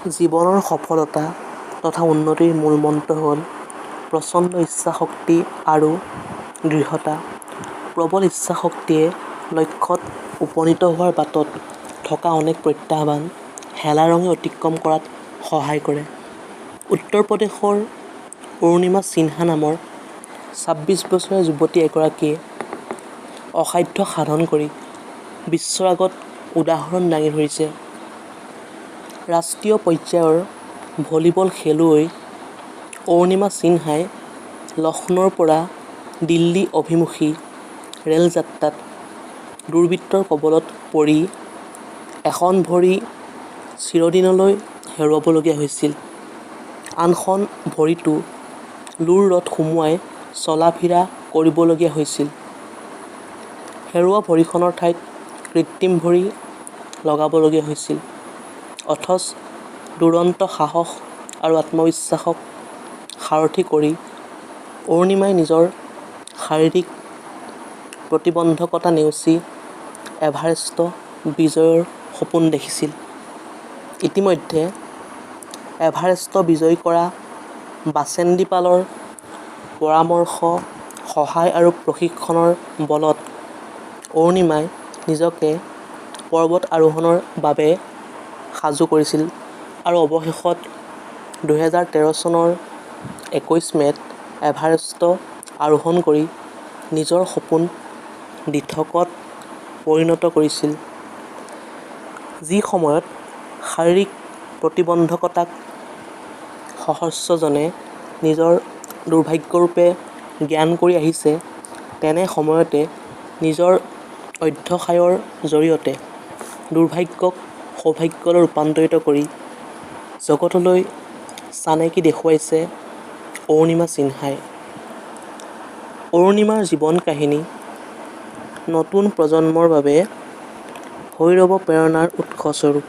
জীৱনৰ সফলতা তথা উন্নতিৰ মূল মন্ত্ৰ হ'ল প্ৰচণ্ড ইচ্ছাশক্তি আৰু দৃঢ়তা। প্ৰবল ইচ্ছাশক্তিয়ে লক্ষ্যত উপনীত হোৱাৰ বাটত থকা অনেক প্ৰত্যাহ্বান হেলাৰঙে অতিক্ৰম কৰাত সহায় কৰে। উত্তৰ প্ৰদেশৰ অৰুণিমা সিনহা নামৰ ২৬ বছৰীয়া যুৱতী এগৰাকীয়ে অসাধ্য সাধন কৰি বিশ্বৰ আগত উদাহৰণ দাঙি ধৰিছে। ৰাষ্ট্ৰীয় পৰ্যায়ৰ ভলীবল খেলুৱৈ অৰুণিমা সিনহাই লক্ষ্ণৌৰ পৰা দিল্লী অভিমুখী ৰেলযাত্ৰাত দুৰ্বৃত্তৰ কবলত পৰি এখন ভৰি চিৰদিনলৈ হেৰুৱাবলগীয়া হৈছিল। আনখন ভৰিতো লোৰ ৰড সুমুৱাই চলা-ফিৰা কৰিবলগীয়া হৈছিল। হেৰুওৱা ভৰিখনৰ ঠাইত কৃত্ৰিম ভৰি লগাবলগীয়া হৈছিল। অথচ দুৰন্ত সাহস আৰু আত্মবিশ্বাসক সাৰথি কৰি অৰুণিমাই নিজৰ শাৰীৰিক প্ৰতিবন্ধকতা নেওচি এভাৰেষ্ট বিজয়ৰ সপোন দেখিছিল। ইতিমধ্যে এভাৰেষ্ট বিজয় কৰা বাচেণ্ডী পালৰ পৰামৰ্শ, সহায় আৰু প্ৰশিক্ষণৰ বলত অৰুণিমাই নিজকে পৰ্বত আৰোহণৰ বাবে সাজু কৰিছিল আৰু অৱশেষত ২০১৩ চনৰ ২১ মে'ত এভাৰেষ্ট আৰোহণ কৰি নিজৰ সপোন দিঠকত পৰিণত কৰিছিল। যি সময়ত শাৰীৰিক প্ৰতিবন্ধকতাক সহস্ৰজনে নিজৰ দুৰ্ভাগ্যৰূপে জ্ঞান কৰি আহিছে, তেনে সময়তে নিজৰ অধ্যসায়ৰ জৰিয়তে দুৰ্ভাগ্যক সৌভাগ্যলৈ ৰূপান্তৰিত কৰি জগতলৈ চানেকি দেখুৱাইছে অৰুণিমা সিনহাই। অৰুণিমাৰ জীৱন কাহিনী নতুন প্ৰজন্মৰ বাবে ভৈৰৱ প্ৰেৰণাৰ উৎসস্বৰূপ।